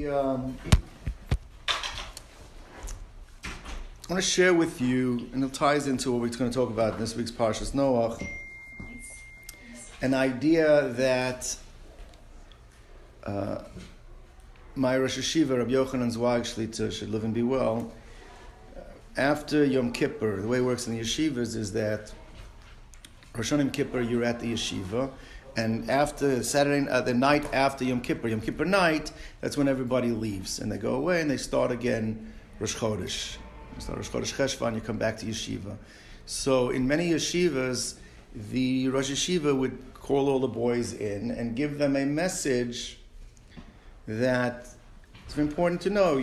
want to share with you, and it ties into what we're going to talk about in this week's Parshas Noach, an idea that my Rosh Hashiva, Rabbi Yochanan Zweig Shlita, should live and be well. After Yom Kippur, the way it works in the yeshivas is that Rosh Hashanah Yom Kippur, you're at the yeshiva, and after Saturday, the night after Yom Kippur night, that's when everybody leaves, and they go away, and they start again Rosh Chodesh. You start Rosh Chodesh Cheshvan, you come back to yeshiva. So in many yeshivas, the Rosh Hashiva would call all the boys in and give them a message that it's important to know.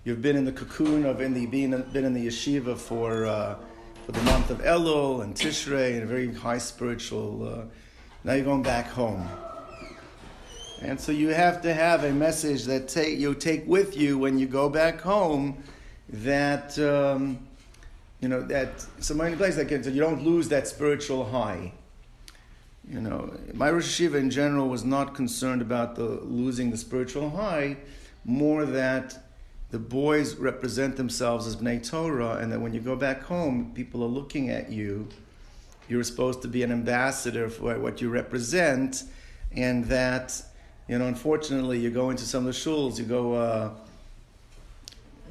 You've been in the cocoon of been in the yeshiva for the month of Elul and Tishrei, and a very high spiritual. Now you're going back home, and so you have to have a message that you take with you when you go back home. That that so many places so you don't lose that spiritual high. My Rosh Hashiva in general was not concerned about losing the spiritual high, more that the boys represent themselves as Bnei Torah, and that when you go back home, people are looking at you. You're supposed to be an ambassador for what you represent, and that, unfortunately, you go into some of the shuls, you go,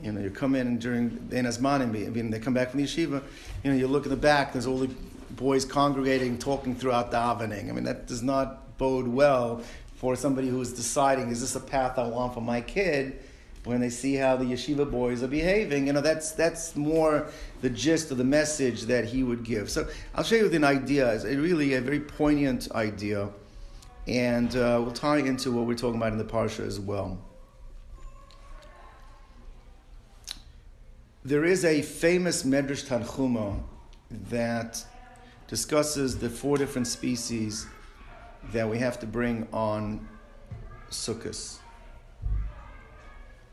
you come in during the Ein Hazmanim, they come back from the yeshiva, you look in the back, there's all the boys congregating, talking throughout the davening. That does not bode well for somebody who is deciding, is this a path I want for my kid? When they see how the yeshiva boys are behaving, that's more the gist of the message that he would give. So I'll show you with an idea. It's really a very poignant idea, and we'll tie into what we're talking about in the parsha as well. There is a famous Medrash Tanchuma that discusses the 4 different species that we have to bring on Sukkot.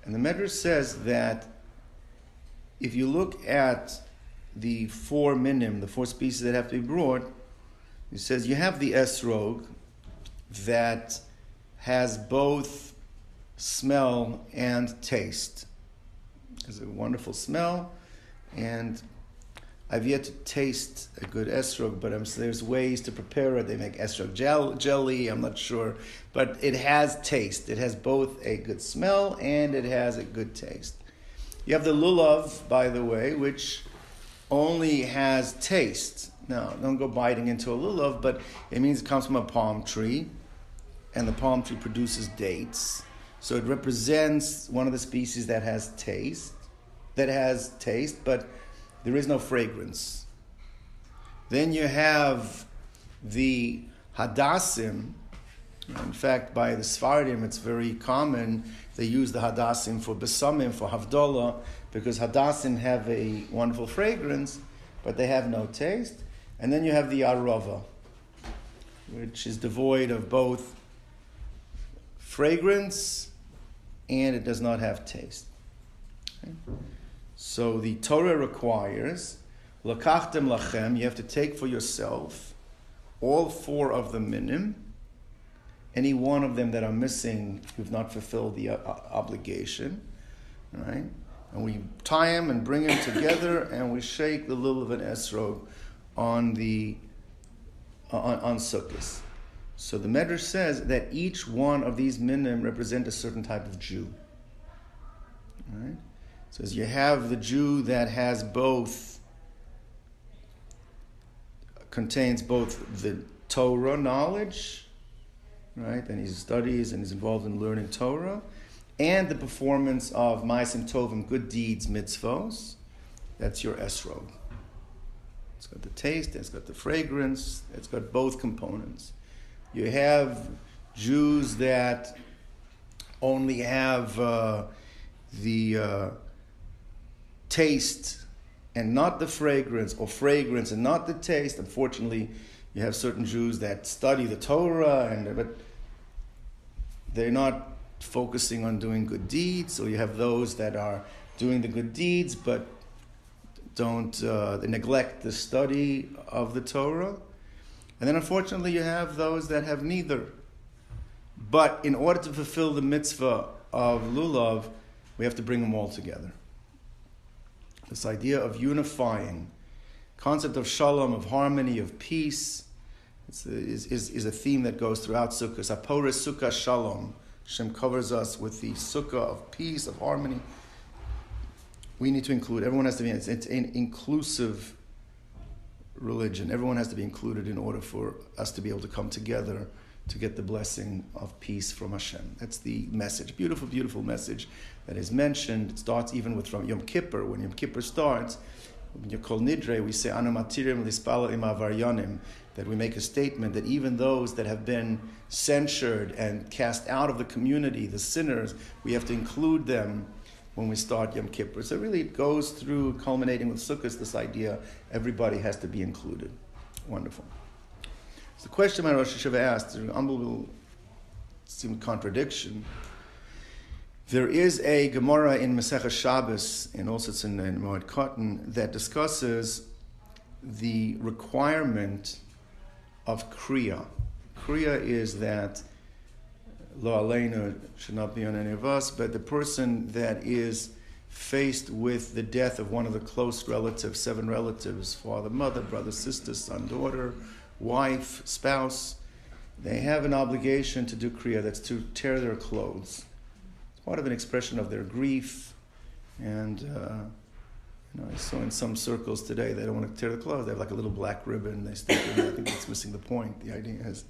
And the Medrash says that if you look at the 4 minim, the 4 species that have to be brought, it says you have the esrog that has both smell and taste. It's a wonderful smell, and I've yet to taste a good esrog, but there's ways to prepare it. They make esrog jelly, I'm not sure. But it has taste. It has both a good smell and it has a good taste. You have the lulav, by the way, which only has taste. Now, don't go biting into a lulav, but it means it comes from a palm tree, and the palm tree produces dates. So it represents one of the species that has taste, but there is no fragrance. Then you have the hadassim. In fact, by the Sfardim, it's very common. They use the hadassim for besamim, for havdalah, because hadassim have a wonderful fragrance, but they have no taste. And then you have the arava, which is devoid of both fragrance and it does not have taste. Okay? So the Torah requires, lakachtem lachem, you have to take for yourself all 4 of the minim. Any one of them that are missing, you've not fulfilled the obligation, right? And we tie them and bring them together, and we shake the lulav and esrog on Sukkot. So the Medrash says that each one of these minim represent a certain type of Jew. Right? It says you have the Jew that has contains both the Torah knowledge, right? And he studies and is involved in learning Torah, and the performance of Ma'asim Tovim, good deeds, mitzvos. That's your esrog. It's got the taste, it's got the fragrance, it's got both components. You have Jews that only have the taste and not the fragrance, or fragrance and not the taste. Unfortunately, you have certain Jews that study the Torah, but they're not focusing on doing good deeds. So you have those that are doing the good deeds, but they neglect the study of the Torah. And then unfortunately you have those that have neither. But in order to fulfill the mitzvah of lulav, we have to bring them all together. This idea of unifying, concept of shalom, of harmony, of peace, is a theme that goes throughout Sukkot. Apora Sukkah Shalom. Hashem covers us with the Sukkah of peace, of harmony. We need to include, everyone has to be, it's an inclusive religion. Everyone has to be included in order for us to be able to come together to get the blessing of peace from Hashem. That's the message. Beautiful, beautiful message that is mentioned. It starts even with from Yom Kippur. When Yom Kippur starts, when you call Nidre, we say, Anu matirim lispala im avaryanim, that we make a statement that even those that have been censured and cast out of the community, the sinners, we have to include them when we start Yom Kippur. So really it goes through, culminating with Sukkot, this idea, everybody has to be included. Wonderful. So the question my Rosh Hashanah asked, an unbelievable seemed contradiction. There is a Gemara in Masechah Shabbos, and also it's in Moed Katan, that discusses the requirement of Kriya. Kriya is that, lo aleinu, should not be on any of us, but the person that is faced with the death of one of the close relatives, 7 relatives, father, mother, brother, sister, son, daughter, wife, spouse, they have an obligation to do Kriya, that's to tear their clothes. It's part of an expression of their grief, and I saw in some circles today they don't want to tear the clothes. They have like a little black ribbon. They stick in it. I think that's missing the point. The idea is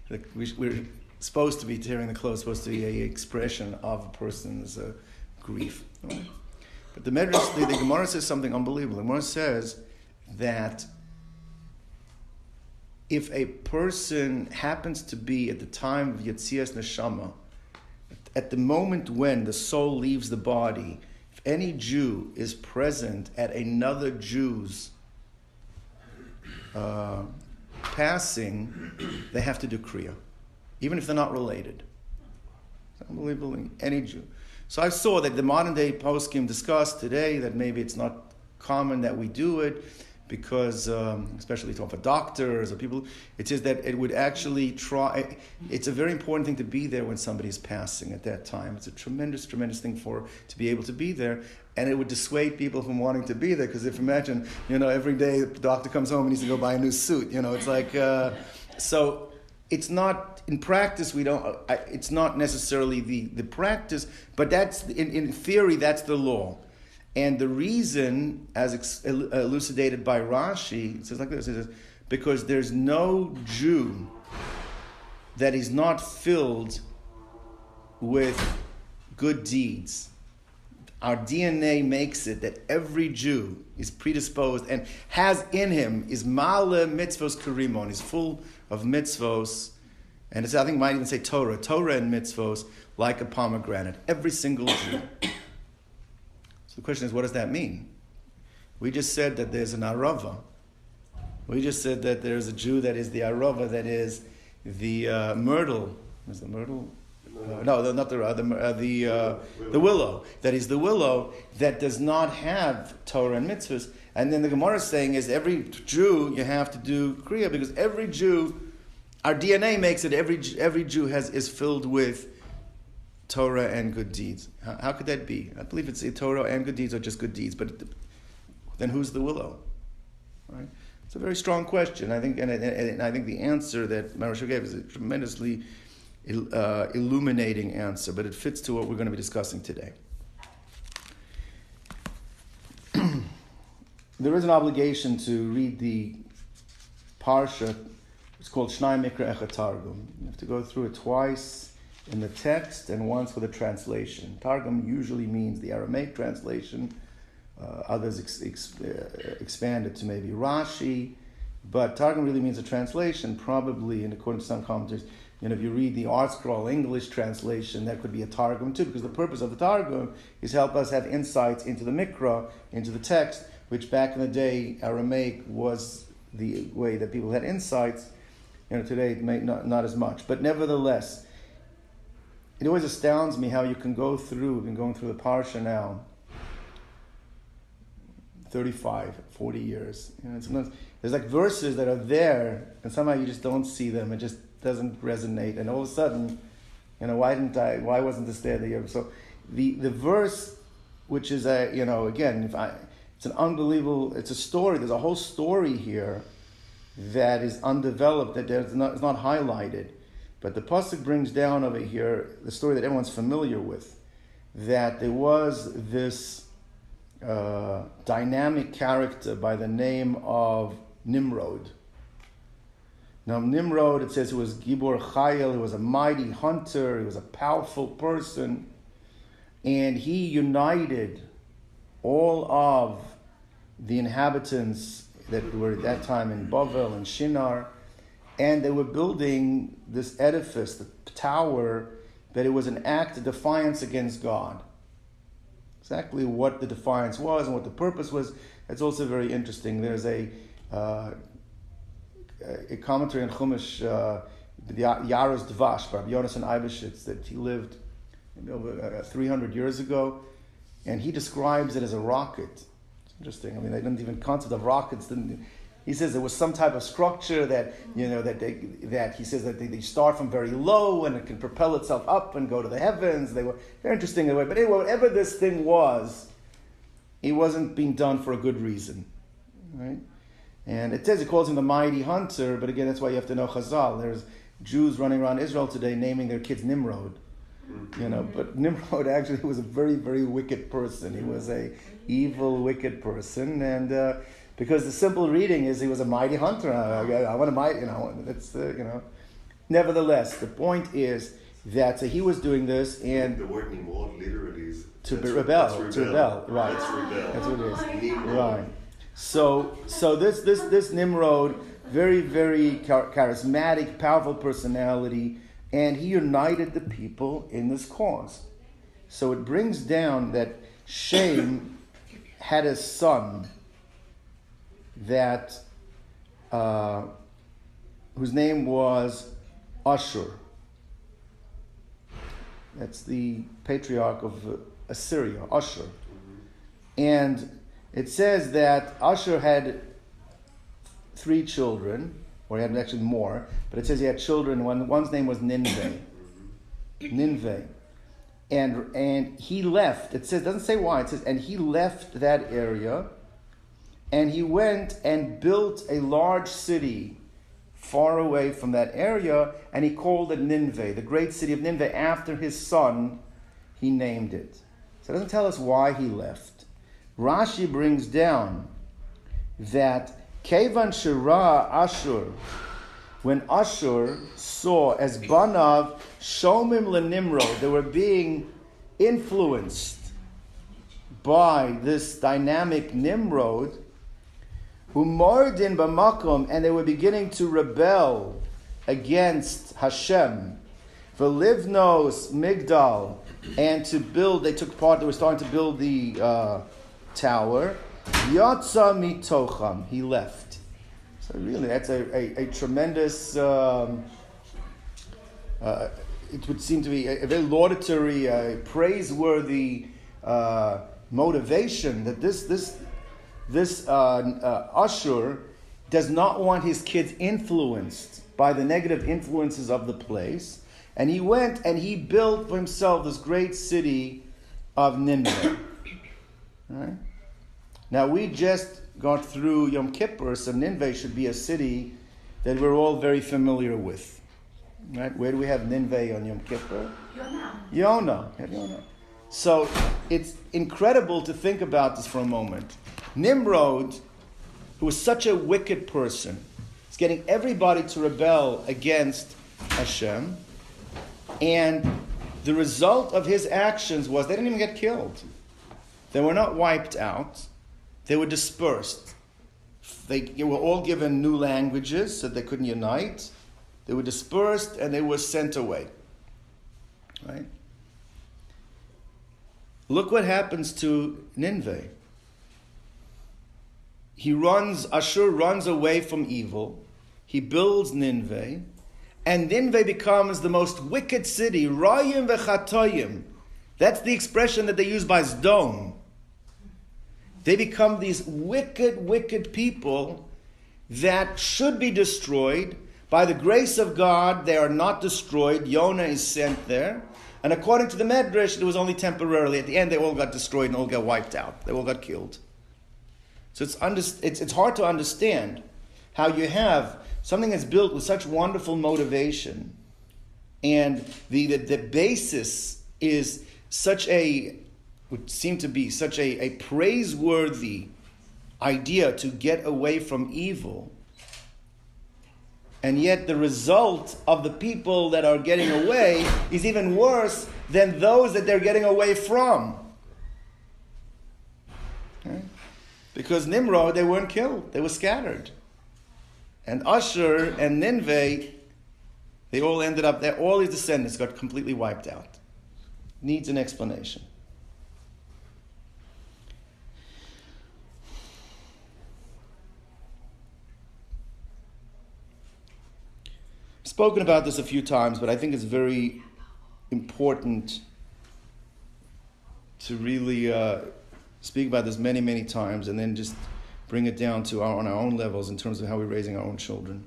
that we're supposed to be tearing the clothes, supposed to be an expression of a person's grief. Right? But the Medrash, the Gemara says something unbelievable. The Gemara says that if a person happens to be at the time of Yetzias Neshama, at the moment when the soul leaves the body, if any Jew is present at another Jew's passing, they have to do Kriya, even if they're not related. It's unbelievable, any Jew. So I saw that the modern day poskim discussed today that maybe it's not common that we do it, because, especially for doctors or people, it says that it would actually try. It's a very important thing to be there when somebody's passing at that time. It's a tremendous, tremendous thing to be able to be there, and it would dissuade people from wanting to be there. Because if imagine, every day the doctor comes home and needs to go buy a new suit. It's like so. It's not in practice. We don't. It's not necessarily the practice, but that's in theory that's the law. And the reason, as elucidated by Rashi, it says like this: it says, because there's no Jew that is not filled with good deeds. Our DNA makes it that every Jew is predisposed and has in him is male mitzvos karimon, is full of mitzvos, and I think might even say Torah and mitzvos like a pomegranate. Every single Jew. So the question is, what does that mean? We just said that there's an Arava. We just said that there's a Jew that is the Arava, that is the myrtle. Is the myrtle? No, not the willow. That is the willow that does not have Torah and mitzvahs. And then the Gemara is saying is every Jew you have to do Kriya, because every Jew, our DNA makes it every Jew is filled with Torah and good deeds. How could that be? I believe it's Torah and good deeds, or just good deeds. But then who's the willow? Right? It's a very strong question. I think, and I think the answer that Marashah gave is a tremendously illuminating answer, but it fits to what we're going to be discussing today. There is an obligation to read the Parsha. It's called Shnai Mikra Echad Targum. You have to go through it twice in the text and once with a translation. Targum usually means the Aramaic translation. Others expand it to maybe Rashi, but Targum really means a translation, probably, and according to some commentators, if you read the Art Scroll English translation, that could be a Targum too, because the purpose of the Targum is to help us have insights into the Mikra, into the text, which back in the day, Aramaic was the way that people had insights. Today it may not as much, but nevertheless, it always astounds me how you can go through, we've been going through the Parsha now, 35, 40 years. Sometimes there's like verses that are there, and somehow you just don't see them. It just doesn't resonate. And all of a sudden, Why wasn't this there? So the verse, which is it's an unbelievable, it's a story. There's a whole story here that is undeveloped, that is not highlighted. But the pasuk brings down over here the story that everyone's familiar with, that there was this dynamic character by the name of Nimrod. Now Nimrod, it says he was Gibor Chayil, he was a mighty hunter, he was a powerful person, and he united all of the inhabitants that were at that time in Bavel and Shinar, and they were building this edifice, the tower, that it was an act of defiance against God. Exactly what the defiance was and what the purpose was, that's also very interesting. There's a commentary on Chumash, the Yaros Dvash by Rabbi Yonasan Eibeshitz, that he lived over 300 years ago, and he describes it as a rocket. It's interesting. I mean, they didn't even concept of rockets. He says there was some type of structure that he says that they start from very low and it can propel itself up and go to the heavens. They were very interesting in a way. But anyway, whatever this thing was, it wasn't being done for a good reason, right? And it says it calls him the mighty hunter, but again, that's why you have to know Chazal. There's Jews running around Israel today naming their kids Nimrod. But Nimrod actually was a very, very wicked person. He was a evil, wicked person, and because the simple reading is he was a mighty hunter. I want to mighty, that's Nevertheless, the point is that he was doing this, and the word Nimrod literally is to rebel, right? That's what it is, right? So this Nimrod, very, very charismatic, powerful personality. And he united the people in this cause. So it brings down that Shem had a son that whose name was Ashur. That's the patriarch of Assyria, Ashur. And it says that Ashur had 3 children, or he had actually more, but it says he had children. One's name was Ninveh. And he left. It says, doesn't say why. It says, and he left that area, and he went and built a large city far away from that area, and he called it Nineveh, the great city of Nineveh. After his son, he named it. So it doesn't tell us why he left. Rashi brings down that Kevan Shira Ashur, when Ashur saw as Banav Shomim LeNimrod, they were being influenced by this dynamic Nimrod, who Mordin Bamakom, and they were beginning to rebel against Hashem, Velivnos Migdal, and to build, they were starting to build the tower. Yatsa mitocham, he left. So really, that's a tremendous. It would seem to be a very laudatory, praiseworthy motivation that this Ashur does not want his kids influenced by the negative influences of the place, and he went and he built for himself this great city of Nineveh. Right? Now, we just got through Yom Kippur, so Nineveh should be a city that we're all very familiar with. Right? Where do we have Nineveh on Yom Kippur? Yonah. So it's incredible to think about this for a moment. Nimrod, who was such a wicked person, is getting everybody to rebel against Hashem, and the result of his actions was they didn't even get killed. They were not wiped out. They were dispersed. They were all given new languages so they couldn't unite. They were dispersed and they were sent away. Right? Look what happens to Nineveh. Ashur runs away from evil. He builds Nineveh. And Nineveh becomes the most wicked city. Rayim v'chatoyim. That's the expression that they use by Sdom. They become these wicked, wicked people that should be destroyed, By the grace of God, they are not destroyed. Yonah is sent there. And according to the Medrash, it was only temporarily. At the end, they all got destroyed and all got wiped out. They all got killed. So it's hard to understand how you have something that's built with such wonderful motivation, and the basis is would seem to be such a praiseworthy idea to get away from evil, and yet the result of the people that are getting away is even worse than those that they're getting away from. Okay? Because Nimrod, they weren't killed, they were scattered. And Asher and Nineveh, they all ended up there, all his descendants got completely wiped out. Needs an explanation. Spoken about this a few times, but I think it's very important to really speak about this many, many times, and then just bring it down to on our own levels in terms of how we're raising our own children.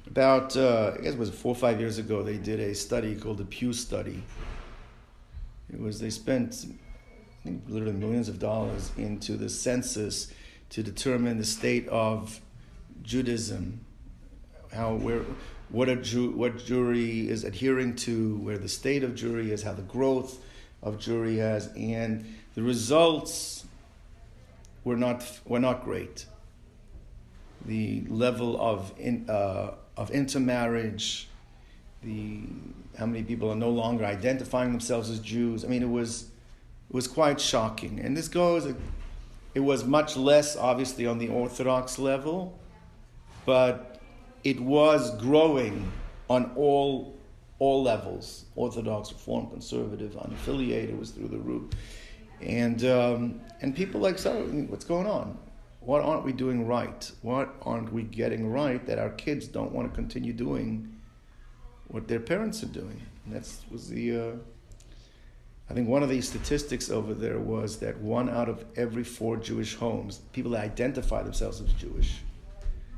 About, I guess it was 4 or 5 years ago, they did a study called the Pew Study. They spent, I think, literally millions of dollars into the census to determine the state of Judaism, what Jewry is adhering to, where the state of Jewry is, how the growth of Jewry has, and the results were not great. The level of intermarriage, how many people are no longer identifying themselves as Jews. I mean, it was quite shocking. And it was much less obviously on the Orthodox level, but it was growing on all levels. Orthodox, Reform, Conservative, unaffiliated was through the roof. And people like, so what's going on? What aren't we doing right? What aren't we getting right that our kids don't want to continue doing what their parents are doing? And I think one of the statistics over there was that 1 out of every 4 Jewish homes, people that identify themselves as Jewish,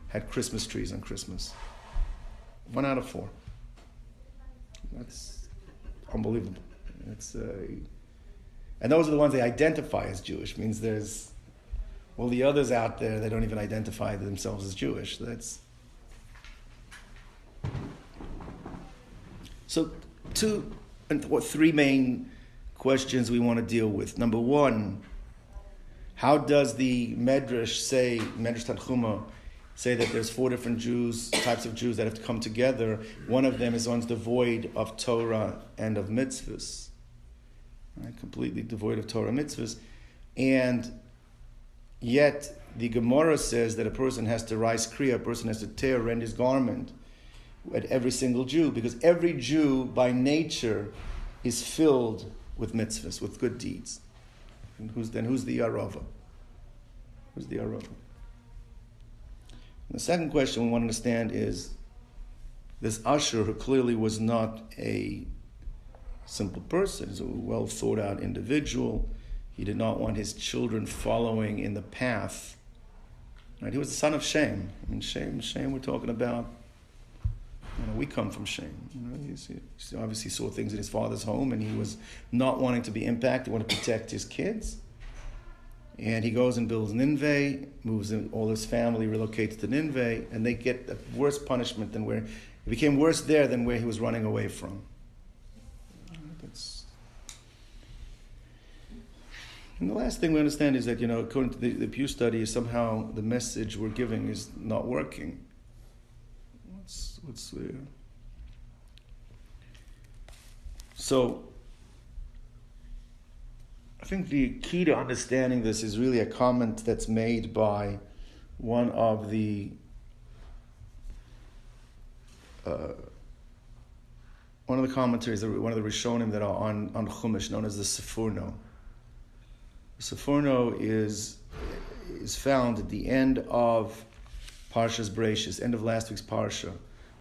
had Christmas trees on Christmas. 1 out of 4. That's unbelievable. And those are the ones they identify as Jewish. Means there's all the others out there, they don't even identify themselves as Jewish. So 2 or 3 main questions we want to deal with. Number 1, how does the Medrash Tanchuma say that there's 4 different types of Jews that have to come together? One of them is one's devoid of Torah and of mitzvahs. Right? Completely devoid of Torah and mitzvahs. And yet the Gemara says that a person has to rise kriya, a person has to rend his garment at every single Jew, because every Jew by nature is filled with mitzvahs, with good deeds. And who's the Arava? Who's the Arava? The second question we want to understand is this Asher, who clearly was not a simple person, he's a well thought out individual. He did not want his children following in the path. Right? He was the son of Shem. I mean, Shem we're talking about, we come from Shem. He obviously saw things in his father's home, and he was not wanting to be impacted. He wanted to protect his kids. And he goes and builds Nineveh, moves in, all his family relocates to Nineveh, and they get a worse punishment than it became worse there than where he was running away from. And the last thing we understand is that, according to the Pew Study, somehow the message we're giving is not working. What's there? So, I think the key to understanding this is really a comment that's made by one of the commentaries, one of the Rishonim that are on Chumash, known as the Sforno. The Sforno is found at the end of Parshas Bereishis, end of last week's Parsha.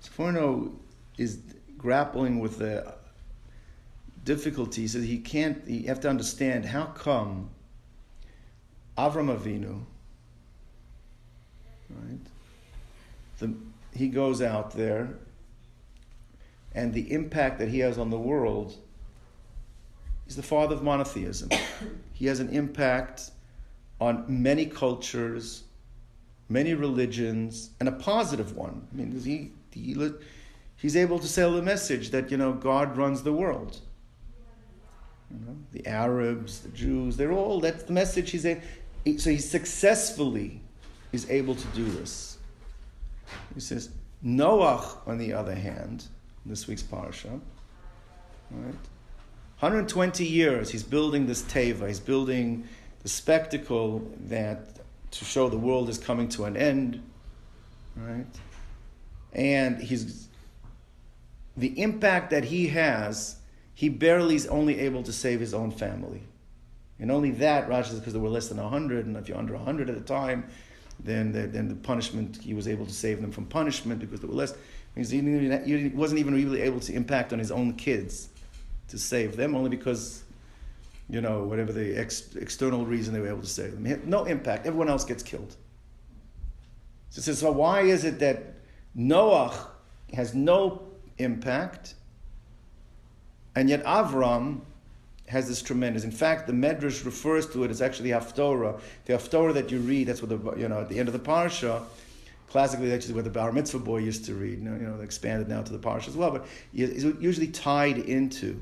Sforno is grappling with the difficulties that you have to understand how come Avram Avinu, right, he goes out there, and the impact that he has on the world, he's the father of monotheism. He has an impact on many cultures, many religions, and a positive one. I mean, he's able to sell the message that, God runs the world. The Arabs, the Jews, that's the message so he successfully is able to do this. He says, Noach, on the other hand, in this week's parasha, right? 120 years he's building this teva, he's building the spectacle to show the world is coming to an end, right? And the impact that he has, he barely is only able to save his own family. And only that, Rashi says, because there were less than 100, and if you're under 100 at the time, then the punishment, he was able to save them from punishment because there were less. He wasn't even really able to impact on his own kids to save them, only because, whatever the external reason they were able to save them. He had no impact. Everyone else gets killed. So it says, so why is it that Noach has no impact, and yet Avram has this tremendous. In fact, the Medrash refers to it as actually Haftorah. The Haftorah that you read, that's what at the end of the parsha. Classically, that's what the Bar Mitzvah boy used to read. They expanded now to the parsha as well, but it's usually tied into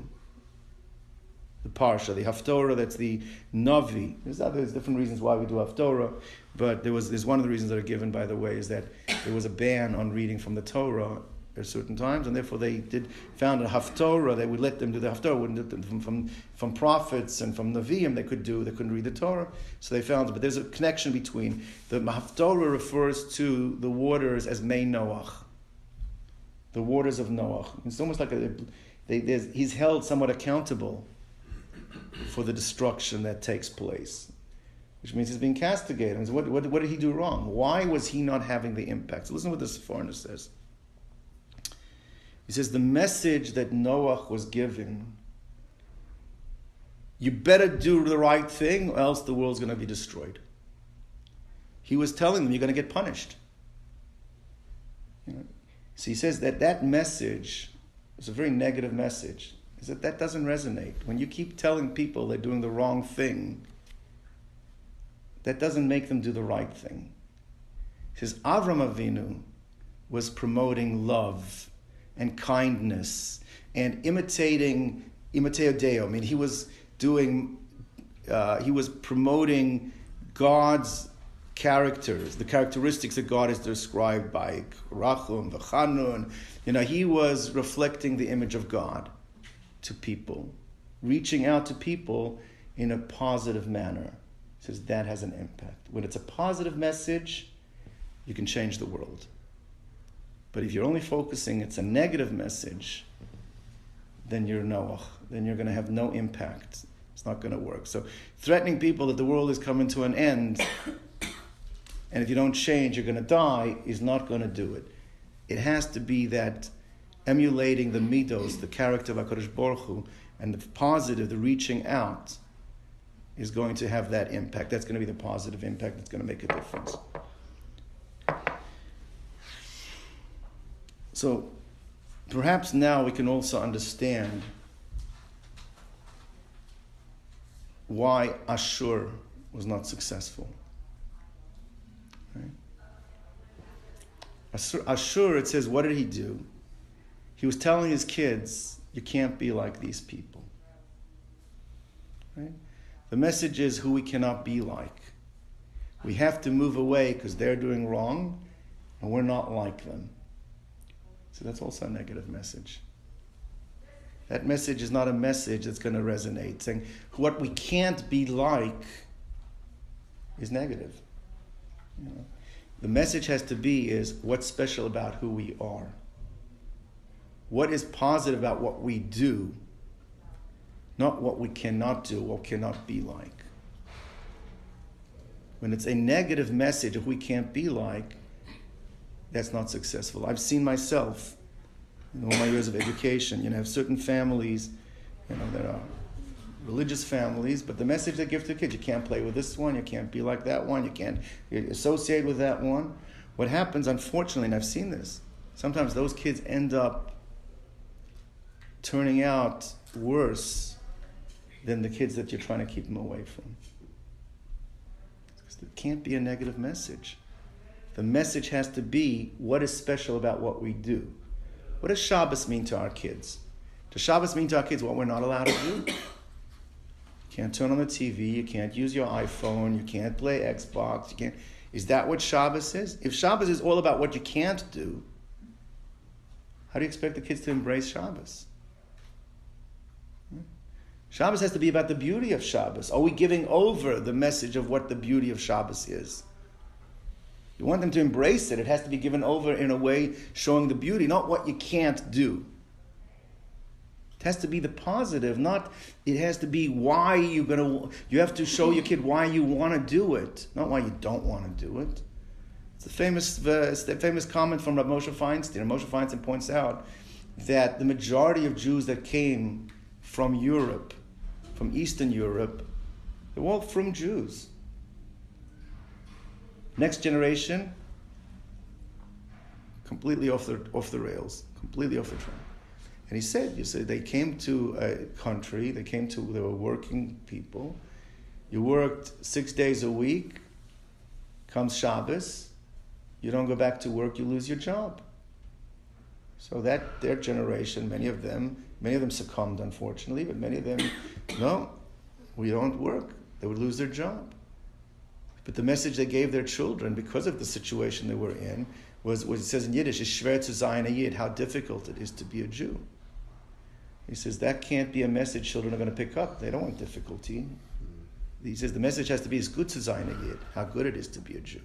the parsha, the Haftorah. That's the Navi. There's different reasons why we do Haftorah, but there's one of the reasons that are given, by the way, is that there was a ban on reading from the Torah at certain times, and therefore they found a Haftorah. They would let them do the Haftorah. Wouldn't let them from prophets and from Nevi'im. They couldn't read the Torah, so they found it. But there's a connection between the Haftorah refers to the waters as Mei Noach, the waters of Noach. It's almost like he's held somewhat accountable for the destruction that takes place, which means he's being castigated. So what did he do wrong? Why was he not having the impact? So listen to what this foreigner says. He says, the message that Noach was giving, you better do the right thing or else the world's going to be destroyed. He was telling them, you're going to get punished. So he says that message is a very negative message. Is that doesn't resonate. When you keep telling people they're doing the wrong thing, that doesn't make them do the right thing. He says, Avram Avinu was promoting love and kindness, and imiteo Deo. I mean, he was promoting God's characters, the characteristics that God is described by Rachum, V'chanun. He was reflecting the image of God to people, reaching out to people in a positive manner. He says that has an impact. When it's a positive message, you can change the world. But if you're only focusing, it's a negative message, then you're Noach. Then you're going to have no impact. It's not going to work. So threatening people that the world is coming to an end, and if you don't change, you're going to die, is not going to do it. It has to be that emulating the midos, the character of HaKadosh Baruch Hu, and the positive, the reaching out, is going to have that impact. That's going to be the positive impact that's going to make a difference. So perhaps now we can also understand why Ashur was not successful. Right? Ashur, it says, what did he do? He was telling his kids, you can't be like these people. Right? The message is who we cannot be like. We have to move away because they're doing wrong and we're not like them. So that's also a negative message. That message is not a message that's going to resonate. Saying what we can't be like is negative. The message has to be is what's special about who we are. What is positive about what we do, not what we cannot do, what cannot be like. When it's a negative message of we can't be like, that's not successful. I've seen myself in all my years of education, have certain families, that are religious families, but the message they give to the kids, you can't play with this one, you can't be like that one, you can't associate with that one. what happens, unfortunately, and I've seen this, sometimes those kids end up turning out worse than the kids that you're trying to keep them away from. Because there can't be a negative message. The message has to be what is special about what we do. What does Shabbos mean to our kids? Does Shabbos mean to our kids what we're not allowed to do? You can't turn on the TV, you can't use your iPhone, you can't play Xbox, you can't. Is that what Shabbos is? If Shabbos is all about what you can't do, how do you expect the kids to embrace Shabbos? Shabbos has to be about the beauty of Shabbos. Are we giving over the message of what the beauty of Shabbos is? You want them to embrace it. It has to be given over in a way showing the beauty, not what you can't do. It has to be the positive, not it has to be why you have to show your kid why you want to do it, not why you don't want to do it. It's the famous comment from Rabbi Moshe Feinstein. Moshe Feinstein points out that the majority of Jews that came from Europe, from Eastern Europe, they were all from Jews. Next generation, completely off the rails, completely off the track. And he said, they came to a country, they were working people. You worked 6 days a week, comes Shabbos, you don't go back to work, you lose your job. So that their generation, many of them succumbed, unfortunately, but many of them, no, we don't work. They would lose their job. But the message they gave their children, because of the situation they were in, was what it says in Yiddish, is schwer zu sein a Yid, how difficult it is to be a Jew. He says that can't be a message children are going to pick up. They don't want difficulty. He says the message has to be, is gut zu sein a Yid, how good it is to be a Jew.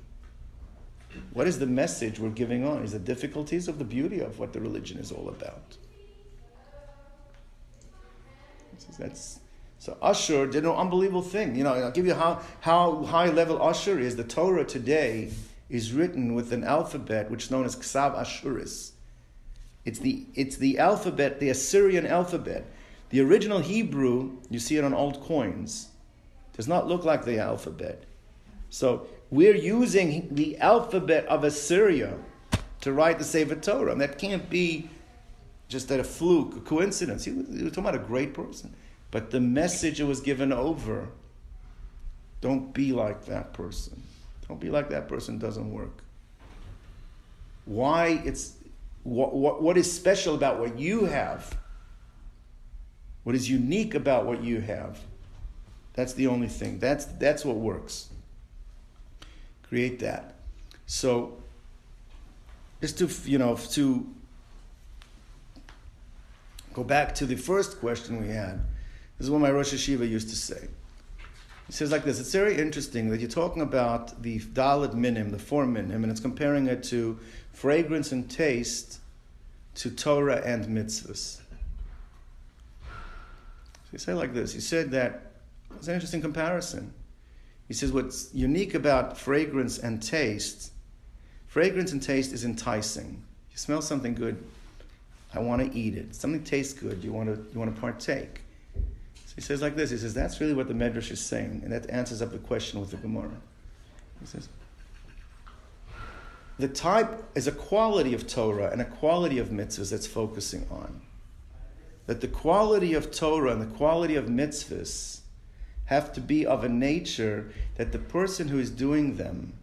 What is the message we're giving on? Is the difficulties of the beauty of what the religion is all about. So Usher did an unbelievable thing. I'll give you how high level Usher is. The Torah today is written with an alphabet which is known as Ksav Ashuris. It's the alphabet, the Assyrian alphabet. The original Hebrew, you see it on old coins, does not look like the alphabet. So we're using the alphabet of Assyria to write the Sefer Torah. And that can't be just a fluke, a coincidence. He was talking about a great person. But the message that was given over, don't be like that person. Don't be like that person doesn't work. Why it's what is special about what you have? What is unique about what you have? That's the only thing. That's what works. Create that. So just to go back to the first question we had. This is what my Rosh Hashiva used to say. He says like this, it's very interesting that you're talking about the Dalet Minim, the 4 Minim, and it's comparing it to fragrance and taste, to Torah and mitzvahs. So he said like this, he said that, it's an interesting comparison. He says what's unique about fragrance and taste is enticing. You smell something good, I want to eat it. Something tastes good, you want to partake. He says like this, he says, that's really what the Medrash is saying, and that answers up the question with the Gemara. He says, the type is a quality of Torah and a quality of mitzvahs that's focusing on. That the quality of Torah and the quality of mitzvahs have to be of a nature that the person who is doing them,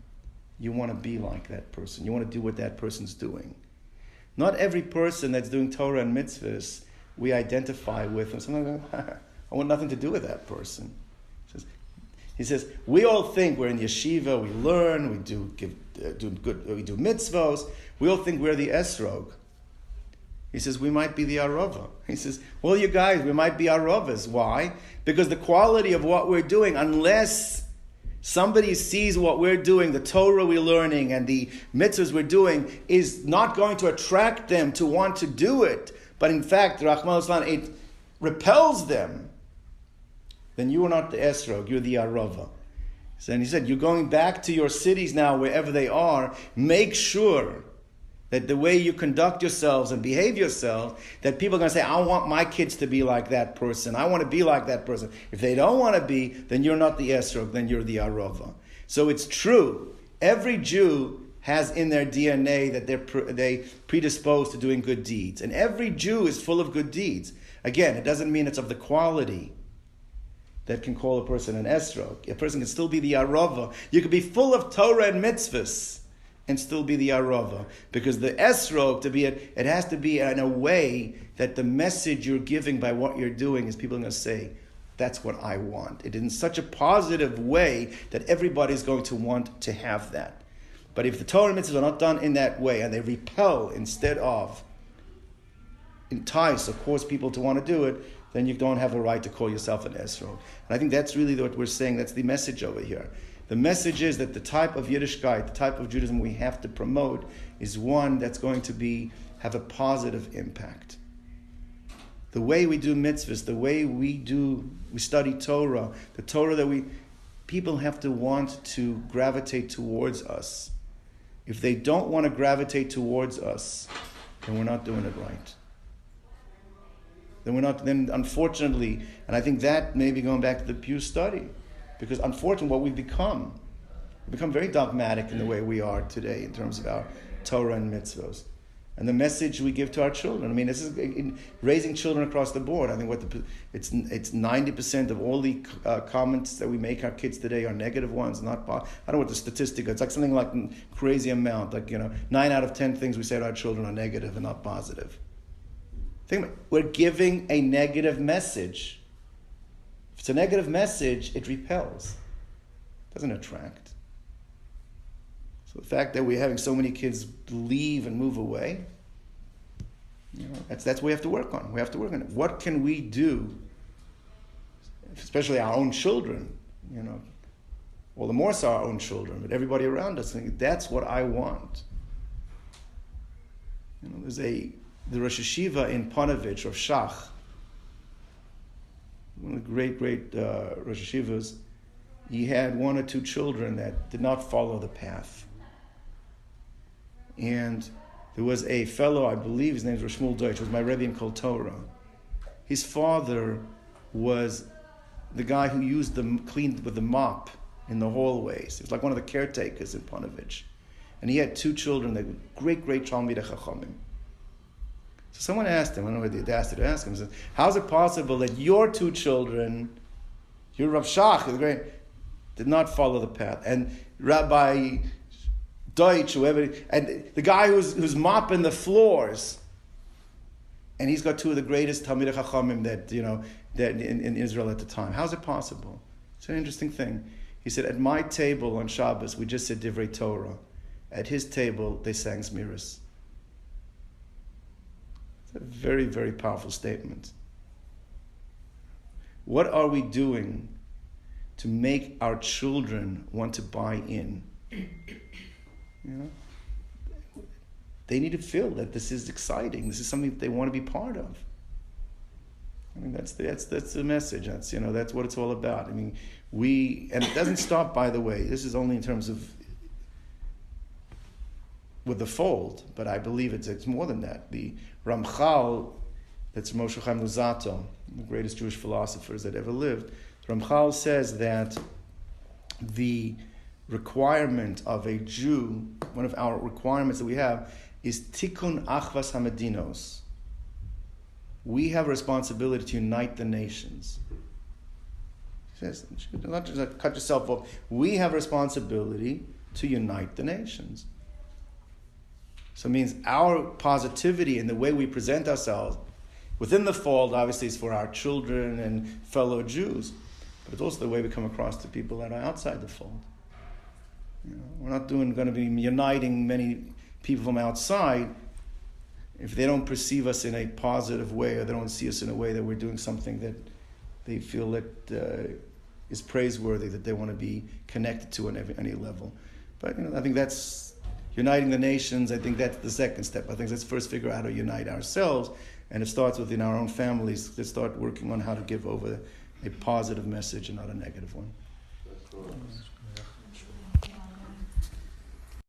you want to be like that person. You want to do what that person's doing. Not every person that's doing Torah and mitzvahs we identify with, and sometimes I want nothing to do with that person. He says, we all think we're in yeshiva, we learn, we do mitzvos. We all think we're the esrog. He says, we might be the arova. He says, well, you guys, we might be arovas. Why? Because the quality of what we're doing, unless somebody sees what we're doing, the Torah we're learning and the mitzvahs we're doing, is not going to attract them to want to do it. But in fact, Rahman al-Islam, it repels them. Then you are not the esrog, you're the arava. So, and he said, you're going back to your cities now, wherever they are. Make sure that the way you conduct yourselves and behave yourselves, that people are going to say, I want my kids to be like that person. I want to be like that person. If they don't want to be, then you're not the esrog, then you're the arava. So it's true. Every Jew has in their DNA that they predisposed to doing good deeds. And every Jew is full of good deeds. Again, it doesn't mean it's of the quality that can call a person an esrog. A person can still be the arava. You could be full of Torah and mitzvahs and still be the arava. Because the esrog, it has to be in a way that the message you're giving by what you're doing is people are going to say, that's what I want. It in such a positive way that everybody's going to want to have that. But if the Torah and mitzvahs are not done in that way and they repel instead of entice or cause people to want to do it, then you don't have a right to call yourself an esrog. And I think that's really what we're saying. That's the message over here. The message is that the type of Yiddishkeit, the type of Judaism we have to promote is one that's going to have a positive impact. The way we do mitzvahs, the way we study Torah, the Torah that people have to want to gravitate towards us. If they don't want to gravitate towards us, then we're not doing it right. Then unfortunately, and I think that may be going back to the Pew study, because unfortunately what we've become very dogmatic in the way we are today in terms of our Torah and mitzvahs. And the message we give to our children. I mean, this is in raising children across the board. I think it's 90% of all the comments that we make our kids today are negative ones. I don't know what the statistic is. It's like something like a crazy amount. 9 out of 10 things we say to our children are negative and not positive. Think about it. We're giving a negative message. If it's a negative message, it repels. It doesn't attract. So the fact that we're having so many kids leave and move away, that's what we have to work on. We have to work on it. What can we do, especially our own children, well, the more so our own children, but everybody around us, thinking, that's what I want. There's the Rosh Yeshiva in Ponevezh, of Shach, one of the great Rosh Yeshivas. He had 1 or 2 children that did not follow the path. And there was a fellow, I believe his name was Shmuel Deutsch, was my Rebbe in Kol Torah. His father was the guy who cleaned with the mop in the hallways. He was like one of the caretakers in Ponevezh. And he had 2 children that were great Talmidei Chachamim. So someone asked him, I don't know whether they asked to ask him, said, how's it possible that your 2 children, your Rav Shach, the great, did not follow the path? And Rabbi Deutsch, whoever, and the guy who's mopping the floors, and he's got 2 of the greatest Talmidei Chachamim that in Israel at the time. How's it possible? It's an interesting thing. He said, at my table on Shabbos, we just said Divrei Torah. At his table, they sang Zmiris. It's a very, very powerful statement. What are we doing to make our children want to buy in? They need to feel that this is exciting. This is something that they want to be part of. I mean, that's the message. That's what it's all about. I mean, and it doesn't stop, by the way. This is only in terms of with the fold, but I believe it's more than that. The Ramchal, that's Moshe Chaim Luzzatto, the greatest Jewish philosophers that ever lived. Ramchal says that the requirement of a Jew, one of our requirements that we have, is tikkun achvas hamedinos. We have a responsibility to unite the nations. He says, not just like cut yourself off. We have a responsibility to unite the nations. So it means our positivity and the way we present ourselves within the fold, obviously, is for our children and fellow Jews, but it's also the way we come across to people that are outside the fold. We're not going to be uniting many people from outside if they don't perceive us in a positive way, or they don't see us in a way that we're doing something that they feel that is praiseworthy, that they want to be connected to on any level. But I think that's uniting the nations. I think that's the second step. I think let's first figure out how to unite ourselves, and it starts within our own families. Let's start working on how to give over a positive message and not a negative one.